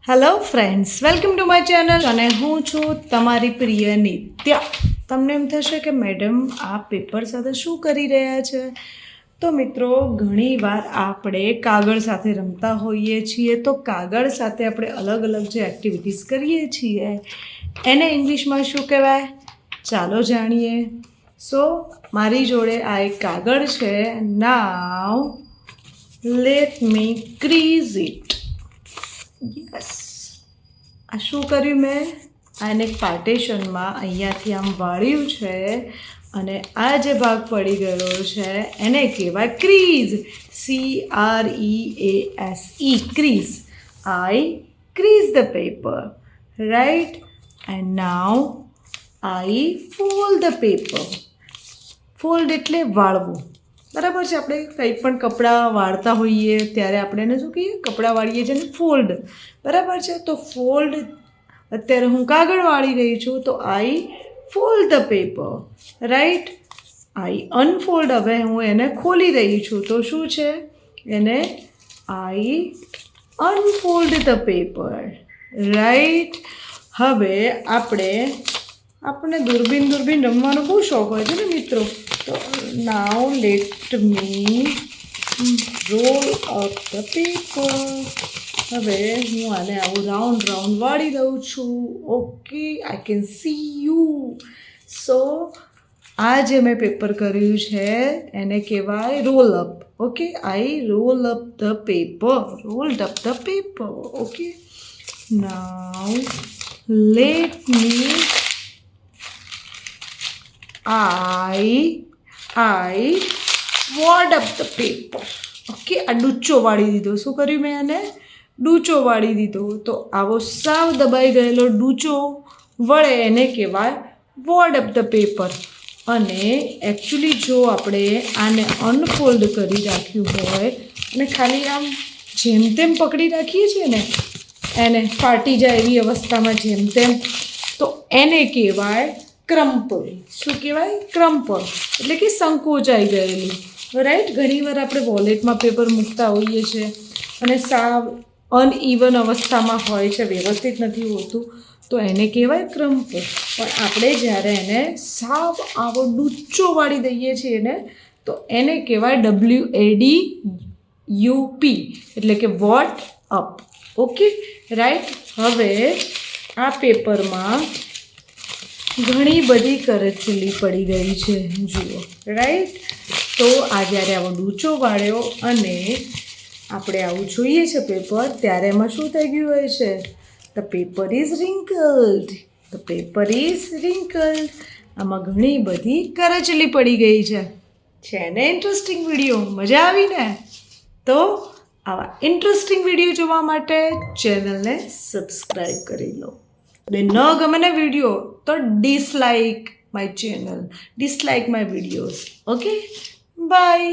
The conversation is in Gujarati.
Hello friends, welcome to my channel અને હું છું તમારી પ્રિય નિત્યા. તમને એમ થશે કે મેડમ આ પેપર સાથે શું કરી રહ્યા છે? તો મિત્રો, ઘણીવાર આપણે કાગળ સાથે રમતા હોઈએ છીએ. તો કાગળ સાથે આપણે અલગ અલગ જે એક્ટિવિટીઝ કરીએ છીએ એને ઇંગ્લિશમાં શું કહેવાય? ચાલો જાણીએ. સો મારી જોડે આ એક કાગળ છે. નાવ let me crease it. Yes, આ શું કર્યું મેં? આને એક પાર્ટેશનમાં અહીંયાથી આમ વાળ્યું છે અને આ જે ભાગ પડી ગયો છે એને કહેવાય crease. CREASE, crease. I crease the paper, right? And now I fold the paper. Fold એટલે વાળવું, બરાબર છે. આપણે કંઈ પણ કપડાં વાળતા હોઈએ ત્યારે આપણે એને શું કહીએ? કપડાં વાળીએ છીએ ને ફોલ્ડ, બરાબર છે. તો ફોલ્ડ, અત્યારે હું કાગળ વાળી રહી છું તો I fold the paper, right. I unfold, હવે હું એને ખોલી રહી છું તો શું છે? એને આઈ અનફોલ્ડ ધ પેપર, રાઈટ. હવે આપણે દૂરબીન રમવાનો બહુ શોખ હોય છે ને મિત્રો. તો now let me roll up the paper. હવે હું આને આવું રાઉન્ડ વાળી દઉં છું. Okay, I can see you. So આ જે મેં પેપર કર્યું છે એને કહેવાય roll up. Okay, I roll up the paper, rolled up the paper. Okay, now let me I wad up the paper. Okay, આ ડૂચો વાળી દીધો. શું કર્યું મેં? આને ડૂચો વાળી દીધો. તો આવો સાવ દબાઈ ગયેલો ડૂચો વળે એને કહેવાય વોડ અપ ધ પેપર. અને એકચ્યુઅલી જો આપણે આને અનફોલ્ડ કરી રાખ્યું હોય અને ખાલી આમ જેમ તેમ પકડી રાખીએ છીએ ને, એને ફાટી જાય એવી અવસ્થામાં જેમ તેમ, તો એને કહેવાય ક્રમ્પલ. શું કહેવાય? ક્રમ્પલ એટલે કે સંકોચાઈ ગયેલું, રાઈટ. ઘણીવાર આપણે વોલેટમાં પેપર મૂકતા હોઈએ છીએ અને સાવ અનઇવન અવસ્થામાં હોય છે, વ્યવસ્થિત નથી હોતું, તો એને કહેવાય ક્રમ્પલ. પણ આપણે જ્યારે એને સાવ આવો ડૂચો વાળી દઈએ છીએ ને, તો એને કહેવાય WADUP, એટલે કે વોટ અપ. Okay, right. હવે આ પેપરમાં ઘણી બધી કરચલી પડી ગઈ છે, જુઓ, રાઈટ. તો આ જ્યારે આવો ડૂચો વાળ્યો અને આપણે આવું જોઈએ છે પેપર, ત્યારે એમાં શું થઈ ગયું હોય છે? The paper is wrinkled. The paper is wrinkled. આમાં ઘણી બધી કરચલી પડી ગઈ છે. છે ને ઇન્ટરેસ્ટિંગ વિડીયો? મજા આવી ને? તો આવા ઇન્ટરેસ્ટિંગ વિડીયો જોવા માટે ચેનલને સબસ્ક્રાઈબ કરી લો. અને ન ગમે ને વિડીયો તો dislike my channel, dislike my videos. Okay, by.